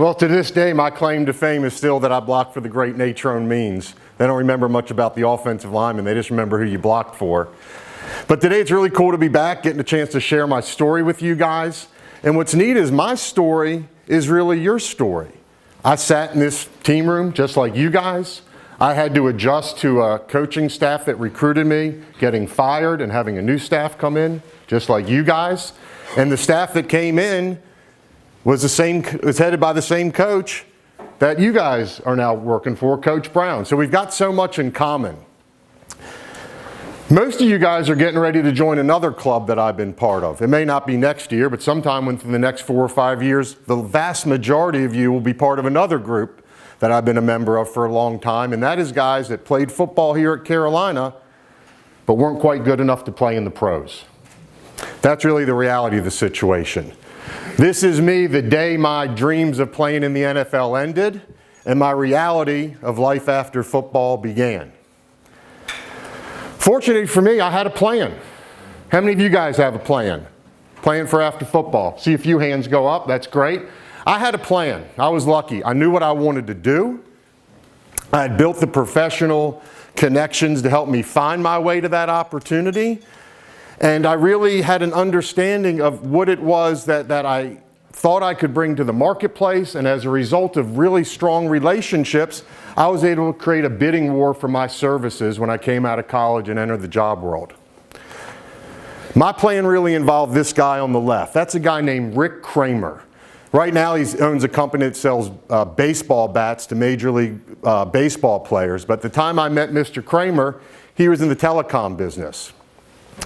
Well, to this day, my claim to fame is still that I blocked for the great Natrone Means. They don't remember much about the offensive lineman. They just remember who you blocked for. But today it's really cool to be back, getting a chance to share my story with you guys. And what's neat is my story is really your story. I sat in this team room just like you guys. I had to adjust to a coaching staff that recruited me, getting fired and having a new staff come in, just like you guys. And the staff that came in was headed by the same coach that you guys are now working for, Coach Brown. So we've got so much in common. Most of you guys are getting ready to join another club that I've been part of. It may not be next year, but sometime within the next 4 or 5 years, the vast majority of you will be part of another group that I've been a member of for a long time, and that is guys that played football here at Carolina, but weren't quite good enough to play in the pros. That's really the reality of the situation. This is me the day my dreams of playing in the NFL ended and my reality of life after football began. Fortunately for me, I had a plan. How many of you guys have a plan? Plan for after football? See a few hands go up, that's great. I had a plan. I was lucky. I knew what I wanted to do. I had built the professional connections to help me find my way to that opportunity. And I really had an understanding of what it was that I thought I could bring to the marketplace. And as a result of really strong relationships, I was able to create a bidding war for my services when I came out of college and entered the job world. My plan really involved this guy on the left. That's a guy named Rick Kramer. Right now he owns a company that sells baseball bats to Major League Baseball players. But the time I met Mr. Kramer, he was in the telecom business.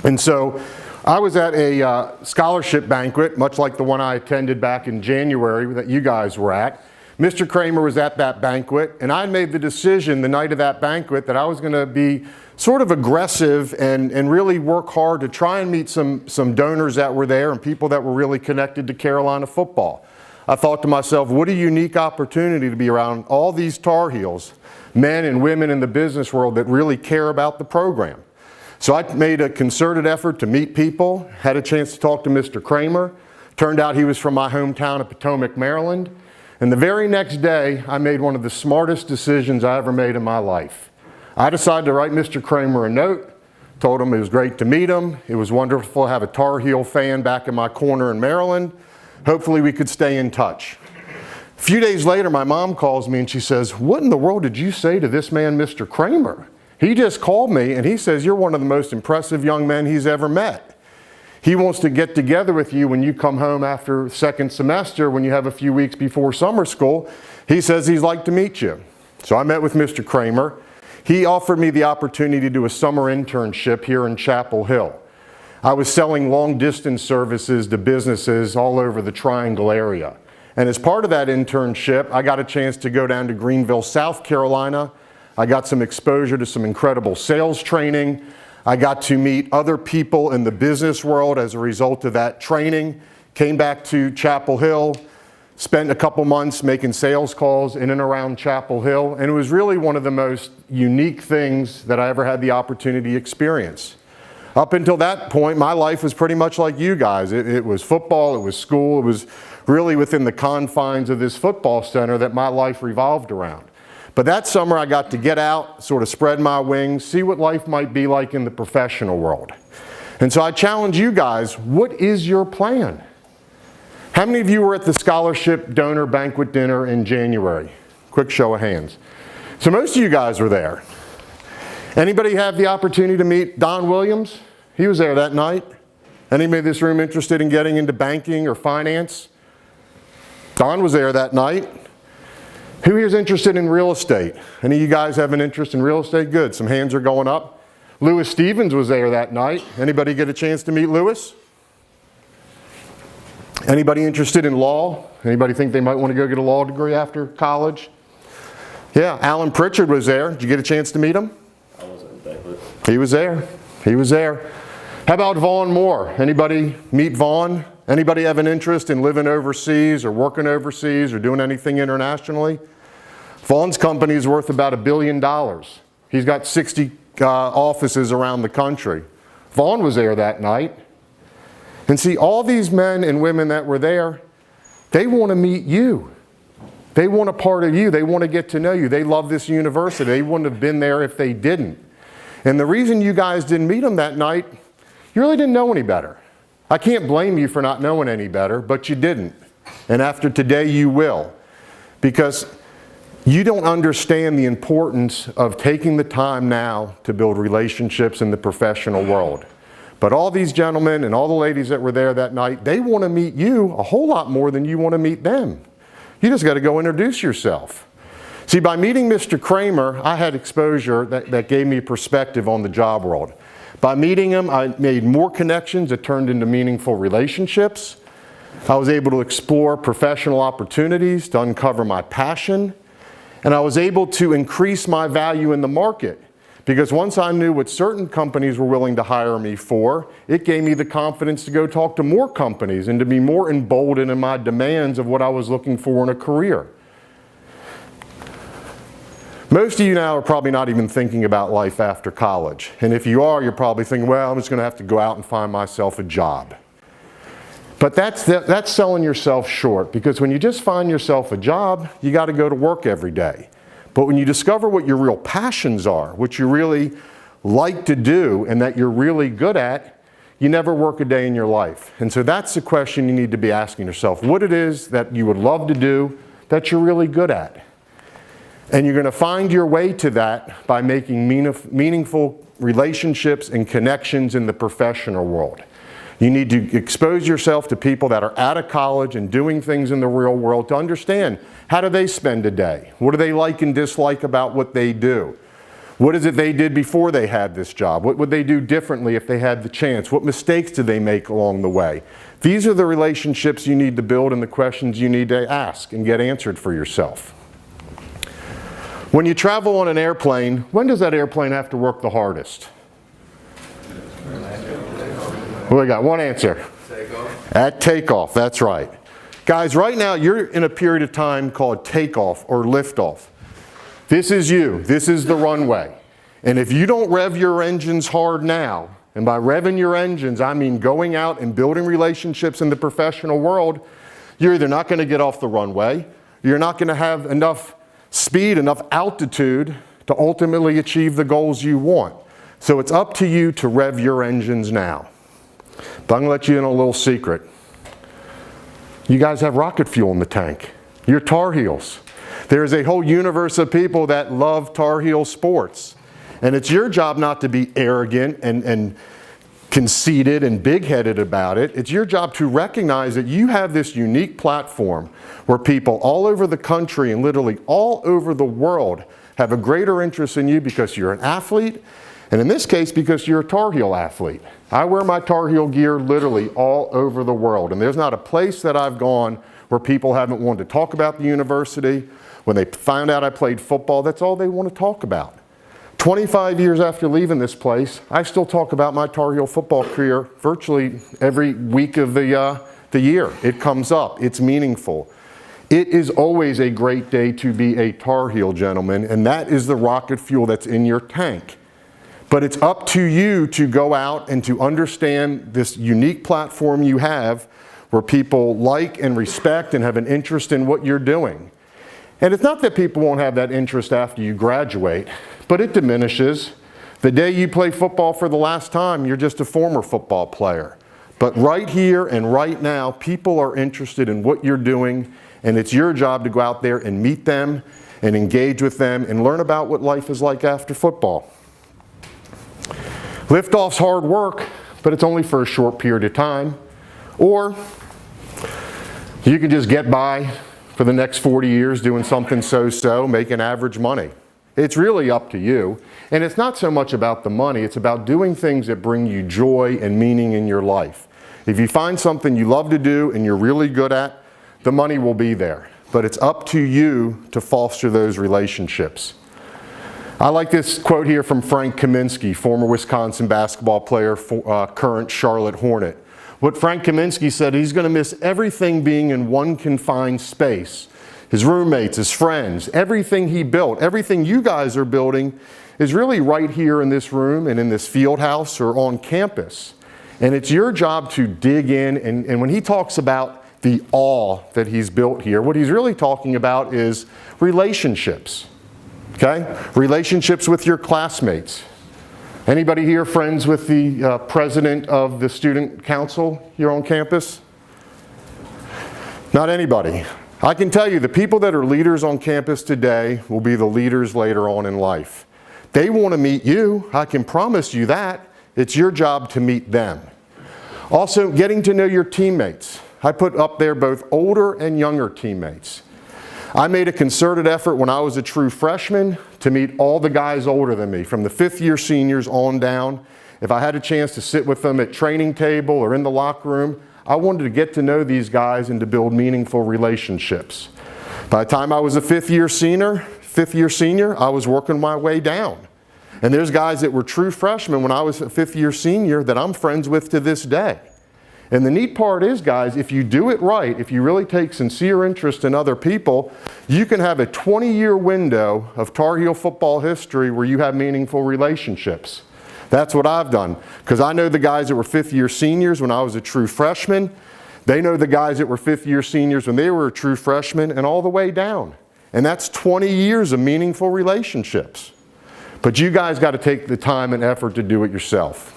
And so I was at a scholarship banquet, much like the one I attended back in January that you guys were at. Mr. Kramer was at that banquet, and I made the decision the night of that banquet that I was going to be sort of aggressive and really work hard to try and meet some donors that were there and people that were really connected to Carolina football. I thought to myself, what a unique opportunity to be around all these Tar Heels, men and women in the business world that really care about the program. So I made a concerted effort to meet people, had a chance to talk to Mr. Kramer. Turned out he was from my hometown of Potomac, Maryland. And the very next day, I made one of the smartest decisions I ever made in my life. I decided to write Mr. Kramer a note, told him it was great to meet him. It was wonderful to have a Tar Heel fan back in my corner in Maryland. Hopefully we could stay in touch. A few days later, my mom calls me and she says, "What in the world did you say to this man, Mr. Kramer? He just called me and he says you're one of the most impressive young men he's ever met. He wants to get together with you when you come home after second semester, when you have a few weeks before summer school. He says he'd like to meet you." So I met with Mr. Kramer. He offered me the opportunity to do a summer internship here in Chapel Hill. I was selling long distance services to businesses all over the Triangle area. And as part of that internship, I got a chance to go down to Greenville, South Carolina. I got some exposure to some incredible sales training. I got to meet other people in the business world as a result of that training. Came back to Chapel Hill, spent a couple months making sales calls in and around Chapel Hill, and it was really one of the most unique things that I ever had the opportunity to experience. Up until that point, my life was pretty much like you guys. It was football, it was school, it was really within the confines of this football center that my life revolved around. But that summer I got to get out, sort of spread my wings, see what life might be like in the professional world. And so I challenge you guys, what is your plan? How many of you were at the scholarship donor banquet dinner in January? Quick show of hands. So most of you guys were there. Anybody have the opportunity to meet Don Williams? He was there that night. Anybody in this room interested in getting into banking or finance? Don was there that night. Who here is interested in real estate? Any of you guys have an interest in real estate? Good, some hands are going up. Lewis Stevens was there that night. Anybody get a chance to meet Lewis? Anybody interested in law? Anybody think they might want to go get a law degree after college? Yeah, Alan Pritchard was there. Did you get a chance to meet him? I wasn't at the banquet. He was there. He was there. How about Vaughn Moore? Anybody meet Vaughn? Anybody have an interest in living overseas or working overseas or doing anything internationally? Vaughn's company is worth about $1 billion. He's got 60 offices around the country. Vaughn was there that night. And see, all these men and women that were there, they want to meet you. They want a part of you. They want to get to know you. They love this university. They wouldn't have been there if they didn't. And the reason you guys didn't meet them that night, you really didn't know any better. I can't blame you for not knowing any better, but you didn't. And after today, you will. Because you don't understand the importance of taking the time now to build relationships in the professional world. But all these gentlemen and all the ladies that were there that night, they want to meet you a whole lot more than you want to meet them. You just got to go introduce yourself. See, by meeting Mr. Kramer, I had exposure that gave me perspective on the job world. By meeting him, I made more connections that turned into meaningful relationships. I was able to explore professional opportunities to uncover my passion. And I was able to increase my value in the market. Because once I knew what certain companies were willing to hire me for, it gave me the confidence to go talk to more companies and to be more emboldened in my demands of what I was looking for in a career. Most of you now are probably not even thinking about life after college. And if you are, you're probably thinking, well, I'm just going to have to go out and find myself a job. But that's selling yourself short, because when you just find yourself a job, you got to go to work every day. But when you discover what your real passions are, what you really like to do and that you're really good at, you never work a day in your life. And so that's the question you need to be asking yourself, what it is that you would love to do that you're really good at. And you're going to find your way to that by making meaningful relationships and connections in the professional world. You need to expose yourself to people that are out of college and doing things in the real world to understand, how do they spend a day? What do they like and dislike about what they do? What is it they did before they had this job? What would they do differently if they had the chance? What mistakes did they make along the way? These are the relationships you need to build and the questions you need to ask and get answered for yourself. When you travel on an airplane, when does that airplane have to work the hardest? Well, we got one answer. Takeoff. At takeoff, that's right. Guys, right now you're in a period of time called takeoff or liftoff. This is you. This is the runway. And if you don't rev your engines hard now, and by revving your engines, I mean going out and building relationships in the professional world, you're either not going to get off the runway, you're not going to have enough speed, enough altitude to ultimately achieve the goals you want. So it's up to you to rev your engines now. But I'm going to let you in a little secret. You guys have rocket fuel in the tank. You're Tar Heels. There's a whole universe of people that love Tar Heel sports. And it's your job not to be arrogant and conceited and big-headed about it. It's your job to recognize that you have this unique platform where people all over the country and literally all over the world have a greater interest in you because you're an athlete, and in this case, because you're a Tar Heel athlete. I wear my Tar Heel gear literally all over the world, and there's not a place that I've gone where people haven't wanted to talk about the university. When they found out I played football, that's all they want to talk about. 25 years after leaving this place, I still talk about my Tar Heel football career virtually every week of the year. It comes up. It's meaningful. It is always a great day to be a Tar Heel, gentlemen, and that is the rocket fuel that's in your tank. But it's up to you to go out and to understand this unique platform you have where people like and respect and have an interest in what you're doing. And it's not that people won't have that interest after you graduate, but it diminishes. The day you play football for the last time, you're just a former football player. But right here and right now, people are interested in what you're doing, and it's your job to go out there and meet them and engage with them and learn about what life is like after football. Liftoff's hard work, but it's only for a short period of time. Or you can just get by for the next 40 years doing something so-so, making average money. It's really up to you. And it's not so much about the money, it's about doing things that bring you joy and meaning in your life. If you find something you love to do and you're really good at, the money will be there. But it's up to you to foster those relationships. I like this quote here from Frank Kaminsky, former Wisconsin basketball player, current Charlotte Hornet. What Frank Kaminsky said, he's going to miss everything being in one confined space. His roommates, his friends, everything he built, everything you guys are building is really right here in this room and in this field house or on campus. And it's your job to dig in, and when he talks about the all that he's built here. What he's really talking about is relationships, okay? Relationships with your classmates. Anybody here friends with the president of the student council here on campus? Not anybody. I can tell you the people that are leaders on campus today will be the leaders later on in life. They want to meet you. I can promise you that. It's your job to meet them. Also, getting to know your teammates. I put up there both older and younger teammates. I made a concerted effort when I was a true freshman to meet all the guys older than me, from the fifth-year seniors on down. If I had a chance to sit with them at training table or in the locker room, I wanted to get to know these guys and to build meaningful relationships. By the time I was a fifth-year senior, I was working my way down. And there's guys that were true freshmen when I was a fifth-year senior that I'm friends with to this day. And the neat part is, guys, if you do it right, if you really take sincere interest in other people, you can have a 20-year window of Tar Heel football history where you have meaningful relationships. That's what I've done. Because I know the guys that were fifth-year seniors when I was a true freshman. They know the guys that were fifth-year seniors when they were a true freshman, and all the way down. And that's 20 years of meaningful relationships. But you guys got to take the time and effort to do it yourself.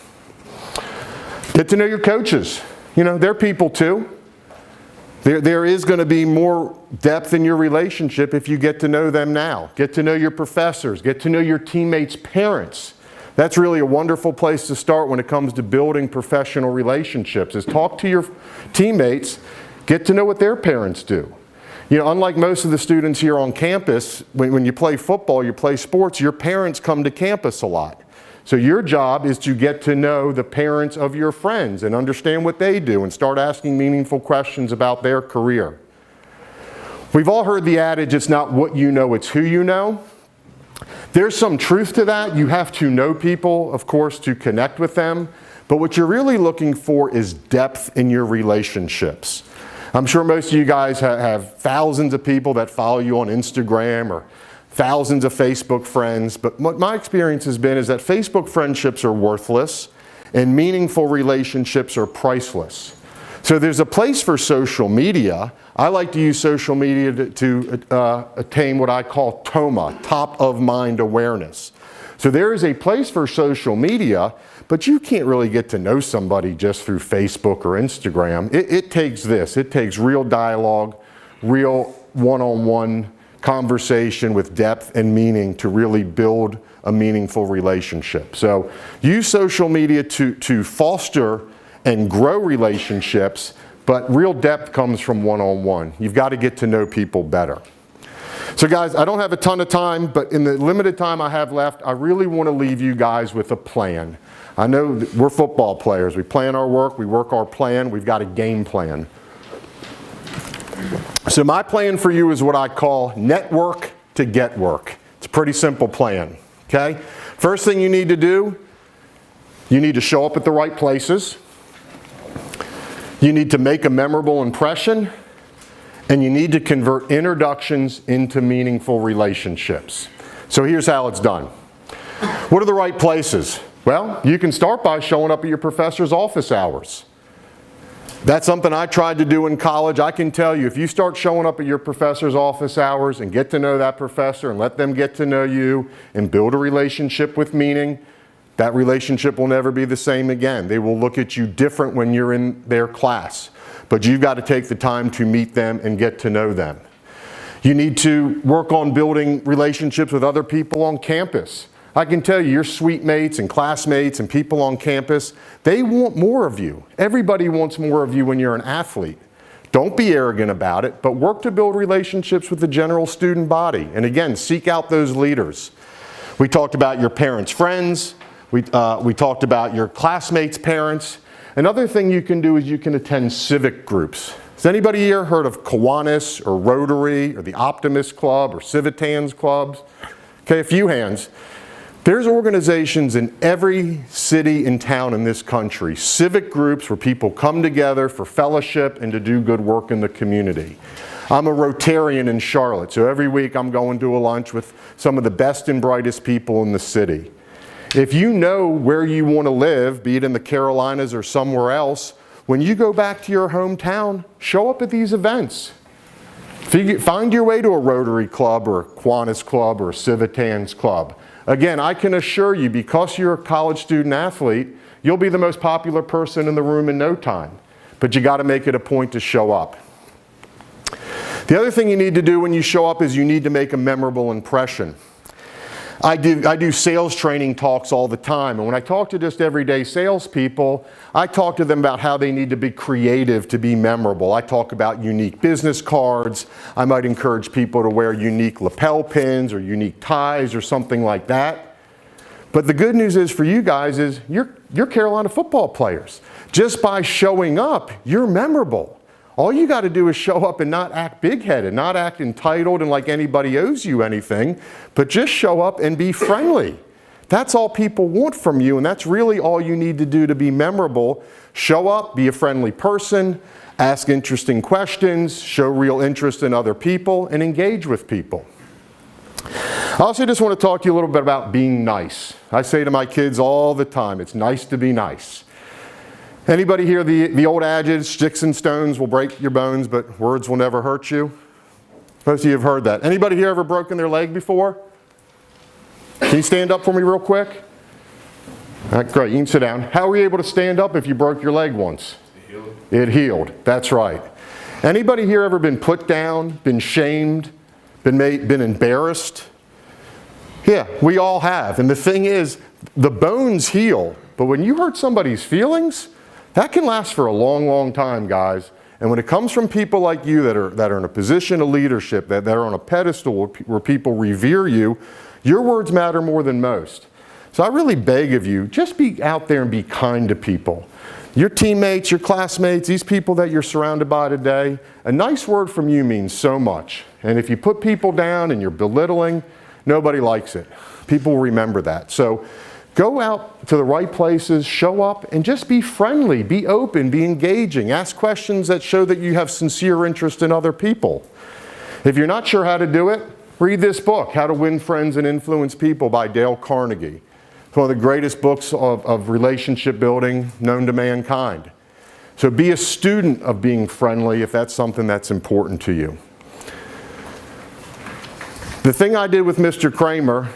Get to know your coaches. You know, they're people too. There is going to be more depth in your relationship if you get to know them now. Get to know your professors. Get to know your teammates' parents. That's really a wonderful place to start when it comes to building professional relationships, is talk to your teammates, get to know what their parents do. You know, unlike most of the students here on campus, when you play football, you play sports, your parents come to campus a lot. So your job is to get to know the parents of your friends and understand what they do and start asking meaningful questions about their career. We've all heard the adage, it's not what you know, it's who you know. There's some truth to that. You have to know people, of course, to connect with them. But what you're really looking for is depth in your relationships. I'm sure most of you guys have thousands of people that follow you on Instagram or thousands of Facebook friends, but what my experience has been is that Facebook friendships are worthless and meaningful relationships are priceless. So there's a place for social media. I like to use social media to attain what I call TOMA, top of mind awareness. So there is a place for social media, but you can't really get to know somebody just through Facebook or Instagram. It takes this. It takes real dialogue, real one-on-one conversation with depth and meaning to really build a meaningful relationship. So use social media to foster and grow relationships, but real depth comes from one-on-one. You've got to get to know people better. So guys, I don't have a ton of time, but in the limited time I have left, I really want to leave you guys with a plan. I know that we're football players. We plan our work, we work our plan, we've got a game plan. So my plan for you is what I call network to get work. It's a pretty simple plan, okay? First thing you need to do, you need to show up at the right places. You need to make a memorable impression. And you need to convert introductions into meaningful relationships. So here's how it's done. What are the right places? Well, you can start by showing up at your professor's office hours. That's something I tried to do in college. I can tell you, if you start showing up at your professor's office hours and get to know that professor and let them get to know you and build a relationship with meaning, that relationship will never be the same again. They will look at you different when you're in their class. But you've got to take the time to meet them and get to know them. You need to work on building relationships with other people on campus. I can tell you, your suite mates and classmates and people on campus, they want more of you. Everybody wants more of you when you're an athlete. Don't be arrogant about it, but work to build relationships with the general student body. And again, seek out those leaders. We talked about your parents' friends. We talked about your classmates' parents. Another thing you can do is you can attend civic groups. Has anybody here heard of Kiwanis or Rotary or the Optimist Club or Civitans clubs? Okay, a few hands. There's organizations in every city and town in this country, civic groups where people come together for fellowship and to do good work in the community. I'm a Rotarian in Charlotte, so every week I'm going to a lunch with some of the best and brightest people in the city. If you know where you want to live, be it in the Carolinas or somewhere else, when you go back to your hometown, show up at these events. Find your way to a Rotary Club or a Kiwanis Club or a Civitans Club. Again, I can assure you, because you're a college student athlete, you'll be the most popular person in the room in no time. But you got to make it a point to show up. The other thing you need to do when you show up is you need to make a memorable impression. I do sales training talks all the time, and when I talk to just everyday salespeople, I talk to them about how they need to be creative to be memorable. I talk about unique business cards. I might encourage people to wear unique lapel pins or unique ties or something like that. But the good news is for you guys is you're Carolina football players. Just by showing up, you're memorable. All you got to do is show up and not act big-headed, not act entitled and like anybody owes you anything, but just show up and be friendly. That's all people want from you, and that's really all you need to do to be memorable. Show up, be a friendly person, ask interesting questions, show real interest in other people, and engage with people. I also just want to talk to you a little bit about being nice. I say to my kids all the time, it's nice to be nice. Anybody hear the old adage, sticks and stones will break your bones, but words will never hurt you? Most of you have heard that. Anybody here ever broken their leg before? Can you stand up for me real quick? All right, great, you can sit down. How were you able to stand up if you broke your leg once? It healed. It healed, that's right. Anybody here ever been put down, been shamed, been embarrassed? Yeah, we all have. And the thing is, the bones heal, but when you hurt somebody's feelings, that can last for a long, long time, guys. And when it comes from people like you that are in a position of leadership, that are on a pedestal where people revere you, your words matter more than most. So I really beg of you, just be out there and be kind to people. Your teammates, your classmates, these people that you're surrounded by today, a nice word from you means so much. And if you put people down and you're belittling, nobody likes it. People will remember that. So go out to the right places, show up, and just be friendly, be open, be engaging. Ask questions that show that you have sincere interest in other people. If you're not sure how to do it, read this book, How to Win Friends and Influence People by Dale Carnegie. It's one of the greatest books of relationship building known to mankind. So be a student of being friendly if that's something that's important to you. The thing I did with Mr. Kramer,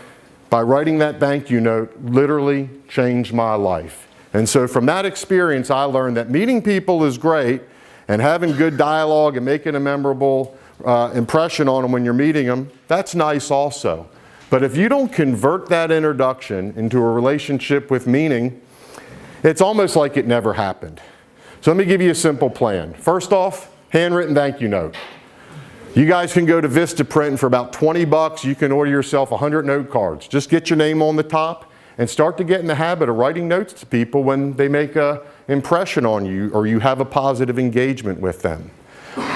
by writing that thank you note, literally changed my life. And so from that experience, I learned that meeting people is great, and having good dialogue and making a memorable impression on them when you're meeting them, that's nice also. But if you don't convert that introduction into a relationship with meaning, it's almost like it never happened. So let me give you a simple plan. First off, handwritten thank you note. You guys can go to Vistaprint, and for about 20 bucks, you can order yourself 100 note cards. Just get your name on the top and start to get in the habit of writing notes to people when they make an impression on you or you have a positive engagement with them.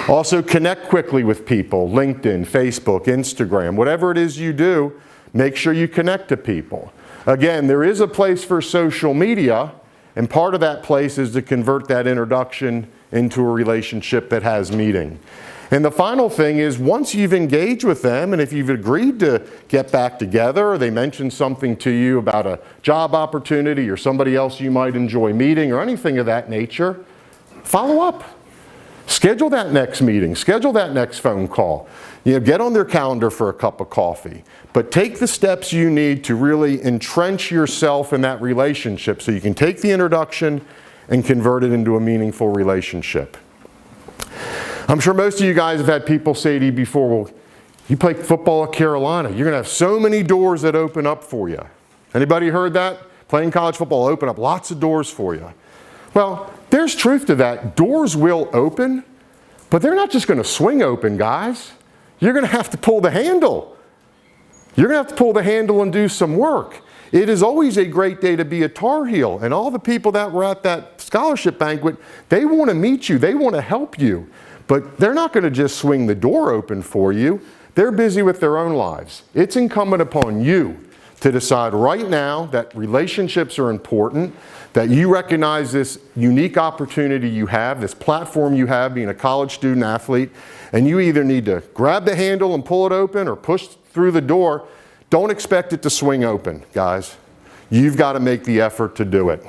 Also, connect quickly with people, LinkedIn, Facebook, Instagram, whatever it is you do, make sure you connect to people. Again, there is a place for social media, and part of that place is to convert that introduction into a relationship that has meaning. And the final thing is, once you've engaged with them, and if you've agreed to get back together, or they mention something to you about a job opportunity or somebody else you might enjoy meeting or anything of that nature, follow up. Schedule that next meeting. Schedule that next phone call. Get on their calendar for a cup of coffee. But take the steps you need to really entrench yourself in that relationship so you can take the introduction and convert it into a meaningful relationship. I'm sure most of you guys have had people say to you before, well, you play football at Carolina. You're going to have so many doors that open up for you. Anybody heard that? Playing college football will open up lots of doors for you. Well, there's truth to that. Doors will open, but they're not just going to swing open, guys. You're going to have to pull the handle. You're going to have to pull the handle and do some work. It is always a great day to be a Tar Heel, and all the people that were at that scholarship banquet, they want to meet you. They want to help you. But they're not going to just swing the door open for you. They're busy with their own lives. It's incumbent upon you to decide right now that relationships are important, that you recognize this unique opportunity you have, this platform you have being a college student athlete, and you either need to grab the handle and pull it open or push through the door. Don't expect it to swing open, guys. You've got to make the effort to do it.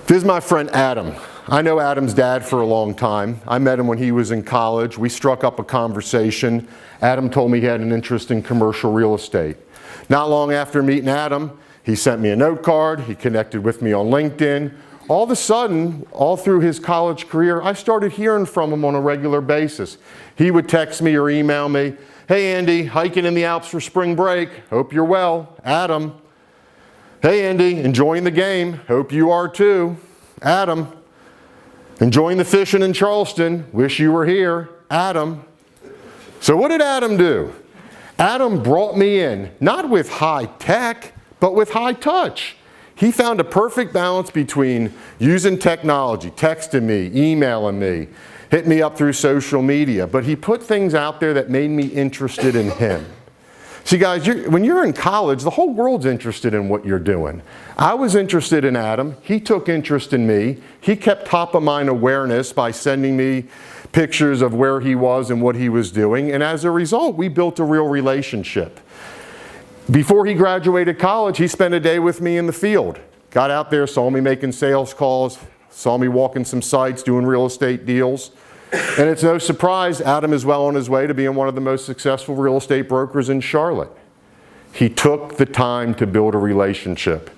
This is my friend Adam. I know Adam's dad for a long time. I met him when he was in college. We struck up a conversation. Adam told me he had an interest in commercial real estate. Not long after meeting Adam, he sent me a note card. He connected with me on LinkedIn. All of a sudden, all through his college career, I started hearing from him on a regular basis. He would text me or email me, "Hey Andy, hiking in the Alps for spring break. Hope you're well. Adam." "Hey Andy, enjoying the game. Hope you are too. Adam." "Enjoying the fishing in Charleston. Wish you were here. Adam." So what did Adam do? Adam brought me in, not with high tech, but with high touch. He found a perfect balance between using technology, texting me, emailing me, hitting me up through social media, but he put things out there that made me interested in him. See guys, when you're in college, the whole world's interested in what you're doing. I was interested in Adam. He took interest in me. He kept top of mind awareness by sending me pictures of where he was and what he was doing. And as a result, we built a real relationship. Before he graduated college, he spent a day with me in the field. Got out there, saw me making sales calls, saw me walking some sites, doing real estate deals. And it's no surprise, Adam is well on his way to being one of the most successful real estate brokers in Charlotte. He took the time to build a relationship.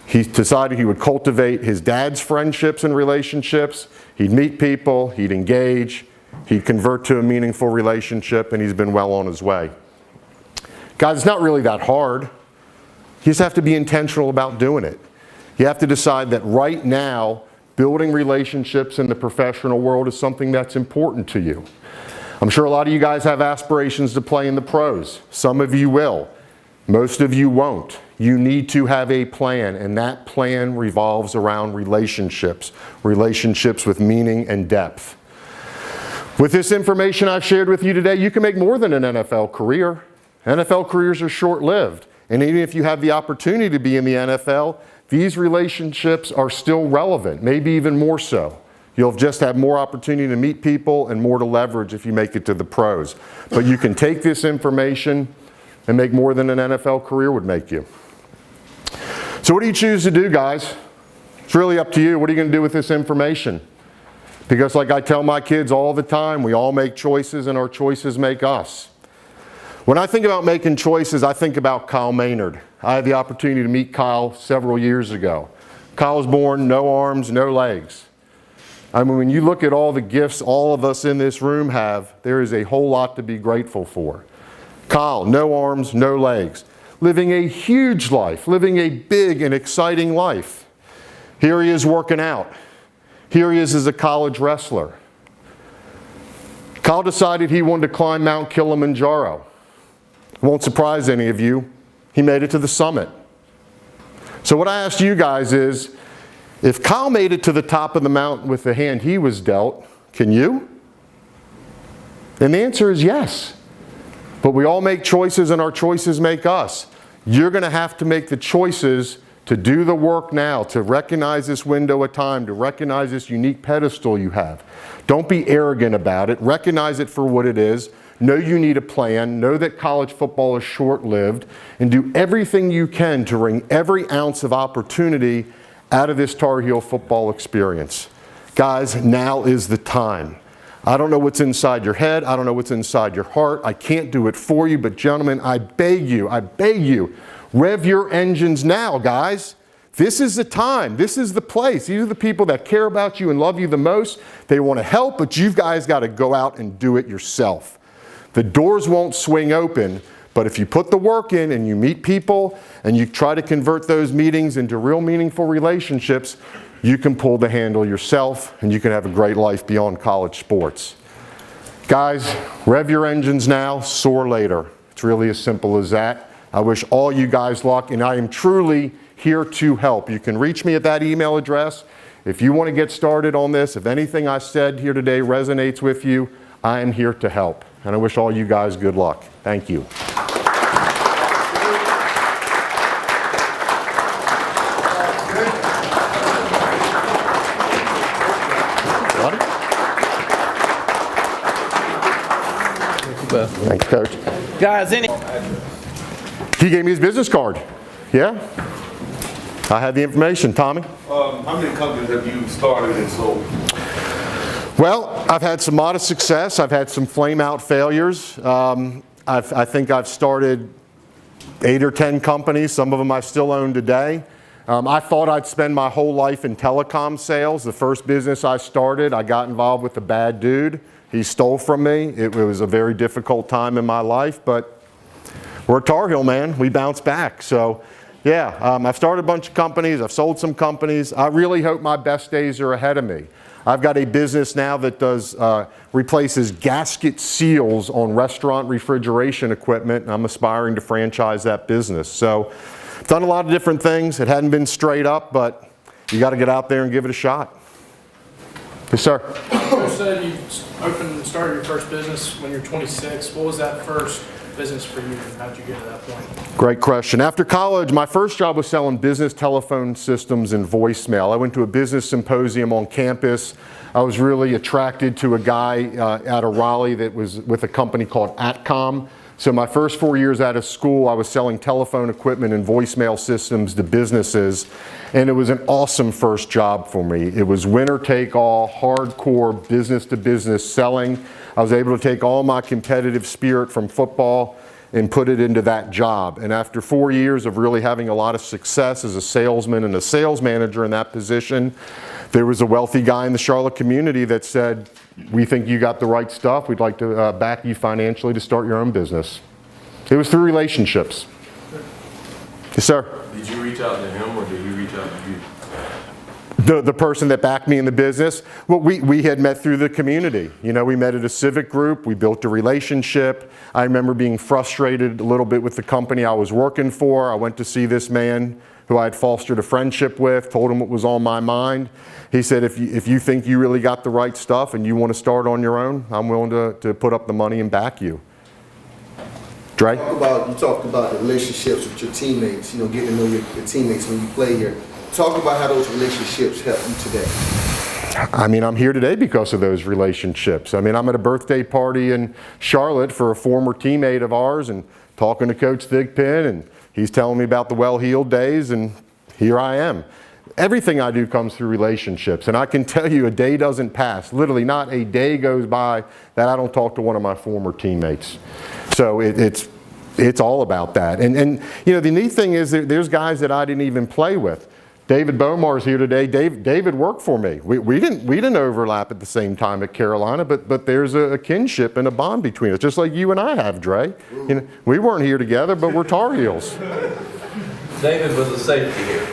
He decided he would cultivate his dad's friendships and relationships. He'd meet people, he'd engage, he'd convert to a meaningful relationship, and he's been well on his way. Guys, it's not really that hard. You just have to be intentional about doing it. You have to decide that right now, building relationships in the professional world is something that's important to you. I'm sure a lot of you guys have aspirations to play in the pros. Some of you will. Most of you won't. You need to have a plan, and that plan revolves around relationships. Relationships with meaning and depth. With this information I've shared with you today, you can make more than an NFL career. NFL careers are short-lived, and even if you have the opportunity to be in the NFL, these relationships are still relevant, maybe even more so. You'll just have more opportunity to meet people and more to leverage if you make it to the pros. But you can take this information and make more than an NFL career would make you. So what do you choose to do, guys? It's really up to you. What are you going to do with this information? Because like I tell my kids all the time, we all make choices and our choices make us. When I think about making choices, I think about Kyle Maynard. I had the opportunity to meet Kyle several years ago. Kyle was born no arms, no legs. I mean, when you look at all the gifts all of us in this room have, there is a whole lot to be grateful for. Kyle, no arms, no legs, living a huge life, living a big and exciting life. Here he is working out. Here he is as a college wrestler. Kyle decided he wanted to climb Mount Kilimanjaro. Won't surprise any of you, he made it to the summit. So what I asked you guys is, if Kyle made it to the top of the mountain with the hand he was dealt, can you? And the answer is yes. But we all make choices and our choices make us. You're going to have to make the choices to do the work now, to recognize this window of time, to recognize this unique pedestal you have. Don't be arrogant about it. Recognize it for what it is. Know you need a plan. Know that college football is short-lived. And do everything you can to wring every ounce of opportunity out of this Tar Heel football experience. Guys, now is the time. I don't know what's inside your head. I don't know what's inside your heart. I can't do it for you. But gentlemen, I beg you, rev your engines now, guys. This is the time. This is the place. These are the people that care about you and love you the most. They want to help, but you guys got to go out and do it yourself. The doors won't swing open, but if you put the work in and you meet people and you try to convert those meetings into real meaningful relationships, you can pull the handle yourself and you can have a great life beyond college sports. Guys, rev your engines now, soar later. It's really as simple as that. I wish all you guys luck, and I am truly here to help. You can reach me at that email address. If you want to get started on this, if anything I said here today resonates with you, I am here to help. And I wish all you guys good luck. Thank you. Thanks, Coach. Guys, He gave me his business card. Yeah? I have the information. Tommy? How many companies have you started and sold? Well, I've had some modest success. I've had some flame-out failures. I think I've started 8 or 10 companies. Some of them I still own today. I thought I'd spend my whole life in telecom sales. The first business I started, I got involved with a bad dude. He stole from me. It was a very difficult time in my life, but we're a Tar Heel, man. We bounce back. So, yeah, I've started a bunch of companies. I've sold some companies. I really hope my best days are ahead of me. I've got a business now that replaces gasket seals on restaurant refrigeration equipment, and I'm aspiring to franchise that business. So I've done a lot of different things. It hadn't been straight up, but you got to get out there and give it a shot. Yes, sir. You said you opened and started your first business when you were 26. What was that first business for you, and how did you get to that point? Great question. After college, my first job was selling business telephone systems and voicemail. I went to a business symposium on campus. I was really attracted to a guy out of Raleigh that was with a company called Atcom. So my first 4 years out of school, I was selling telephone equipment and voicemail systems to businesses, and it was an awesome first job for me. It was winner take all, hardcore business to business selling. I was able to take all my competitive spirit from football and put it into that job. And after 4 years of really having a lot of success as a salesman and a sales manager in that position, there was a wealthy guy in the Charlotte community that said, "We think you got the right stuff. We'd like to back you financially to start your own business." It was through relationships. Yes, sir. Did you reach out to him or did he reach out to you? The person that backed me in the business, well, we had met through the community. You know, we met at a civic group, we built a relationship. I remember being frustrated a little bit with the company I was working for. I went to see this man who I had fostered a friendship with, told him what was on my mind. He said, if you think you really got the right stuff and you want to start on your own, I'm willing to put up the money and back you. Dre? You talked about the relationships with your teammates, you know, getting to know your teammates when you play here. Talk about how those relationships help you today. I mean, I'm here today because of those relationships. I mean, I'm at a birthday party in Charlotte for a former teammate of ours and talking to Coach Thigpen, and he's telling me about the well-heeled days, and here I am. Everything I do comes through relationships, and I can tell you a day doesn't pass, literally not a day goes by that I don't talk to one of my former teammates. So it's all about that. And you know, the neat thing is there's guys that I didn't even play with. David Bomar's here today. David worked for me. We didn't overlap at the same time at Carolina, but there's a kinship and a bond between us, just like you and I have, Dre. You know, we weren't here together, but we're Tar Heels. David was a safety here.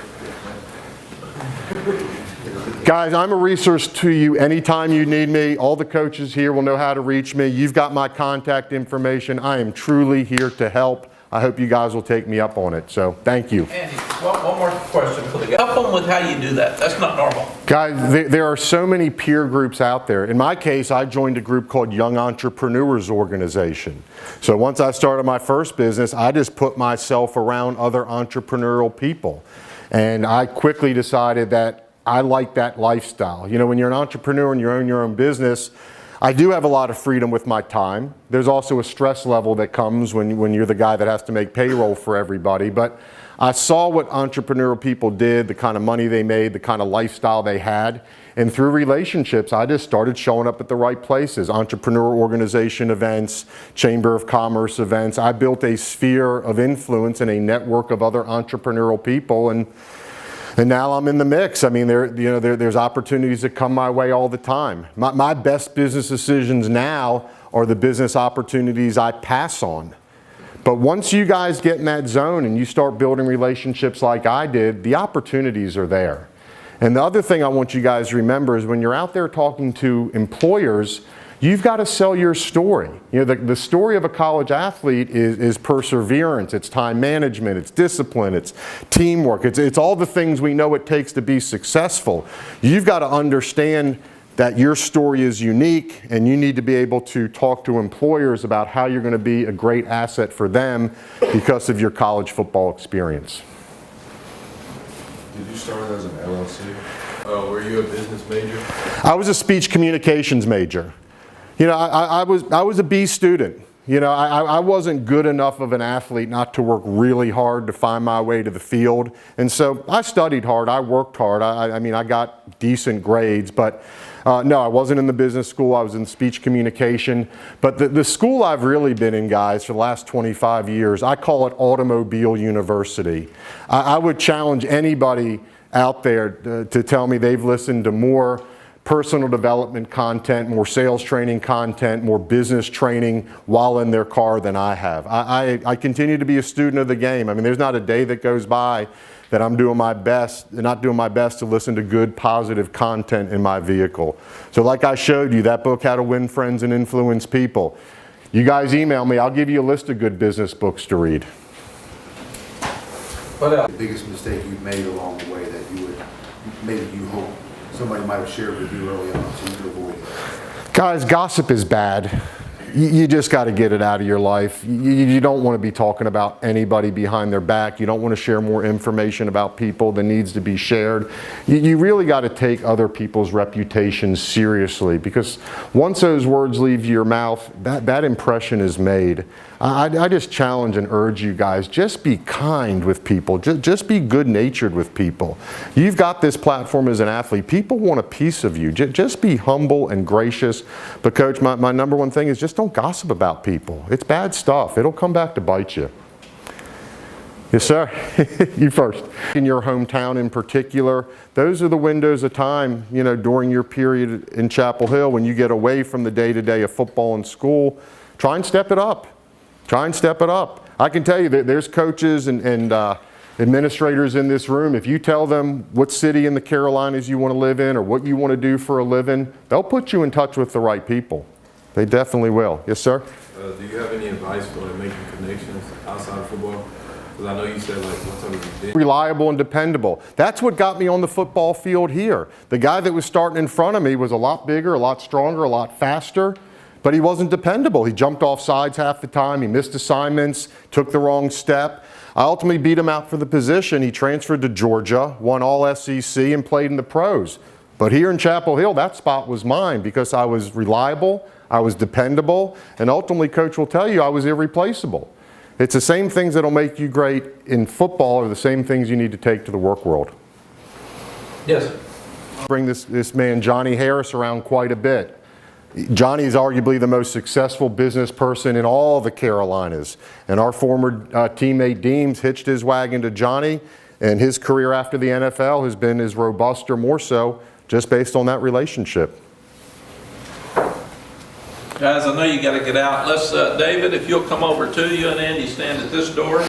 Guys, I'm a resource to you anytime you need me. All the coaches here will know how to reach me. You've got my contact information. I am truly here to help. I hope you guys will take me up on it. So thank you. Andy, one more question for the guy. Help them with how you do that. That's not normal. Guys, there are so many peer groups out there. In my case, I joined a group called Young Entrepreneurs Organization. So once I started my first business, I just put myself around other entrepreneurial people. And I quickly decided that I like that lifestyle. You know, when you're an entrepreneur and you own your own business, I do have a lot of freedom with my time. There's also a stress level that comes when you're the guy that has to make payroll for everybody. But I saw what entrepreneurial people did, the kind of money they made, the kind of lifestyle they had. And through relationships, I just started showing up at the right places. Entrepreneur organization events, Chamber of Commerce events. I built a sphere of influence and a network of other entrepreneurial people. And now I'm in the mix. I mean, there's opportunities that come my way all the time. My best business decisions now are the business opportunities I pass on. But once you guys get in that zone and you start building relationships like I did, the opportunities are there. And the other thing I want you guys to remember is when you're out there talking to employers, you've got to sell your story. You know, the story of a college athlete is perseverance, it's time management, it's discipline, it's teamwork, it's all the things we know it takes to be successful. You've got to understand that your story is unique, and you need to be able to talk to employers about how you're going to be a great asset for them because of your college football experience. Did you start as an LLC? Were you a business major? I was a speech communications major. You know, I was a B student. You know, I wasn't good enough of an athlete not to work really hard to find my way to the field. And so I studied hard, I worked hard. I mean, I got decent grades, but no, I wasn't in the business school. I was in speech communication. But the school I've really been in, guys, for the last 25 years, I call it Automobile University. I would challenge anybody out there to tell me they've listened to more personal development content, more sales training content, more business training while in their car than I have. I continue to be a student of the game. I mean, there's not a day that goes by that I'm doing my best, not doing my best to listen to good, positive content in my vehicle. So like I showed you, that book, How to Win Friends and Influence People. You guys email me, I'll give you a list of good business books to read. What else? The biggest mistake you've made along the way that maybe you hope somebody might have shared with you early on so you could avoid it? Guys, gossip is bad. You just got to get it out of your life. You don't want to be talking about anybody behind their back. You don't want to share more information about people than needs to be shared. You really got to take other people's reputations seriously, because once those words leave your mouth, that impression is made. I just challenge and urge you guys, just be kind with people. Just be good-natured with people. You've got this platform as an athlete. People want a piece of you. Just be humble and gracious. But Coach, my number one thing is just don't gossip about people. It's bad stuff. It'll come back to bite you. Yes, sir. You first. In your hometown in particular, those are the windows of time, you know, during your period in Chapel Hill when you get away from the day-to-day of football and school. Try and step it up. Try and step it up. I can tell you that there's coaches and administrators in this room. If you tell them what city in the Carolinas you want to live in or what you want to do for a living, they'll put you in touch with the right people. They definitely will. Yes, sir? Do you have any advice for making connections outside of football? Because I know you said, like, what's up with you? Reliable and dependable. That's what got me on the football field here. The guy that was starting in front of me was a lot bigger, a lot stronger, a lot faster. But he wasn't dependable. He jumped off sides half the time. He missed assignments, took the wrong step. I ultimately beat him out for the position. He transferred to Georgia, won all SEC, and played in the pros. But here in Chapel Hill, that spot was mine because I was reliable, I was dependable, and ultimately, Coach will tell you, I was irreplaceable. It's the same things that'll make you great in football are the same things you need to take to the work world. Yes. Bring this man, Johnny Harris, around quite a bit. Johnny is arguably the most successful business person in all the Carolinas. And our former teammate Deems hitched his wagon to Johnny, and his career after the NFL has been as robust or more so just based on that relationship. Guys, I know you got to get out. Let's, David, if you'll come over too, you and Andy stand at this door.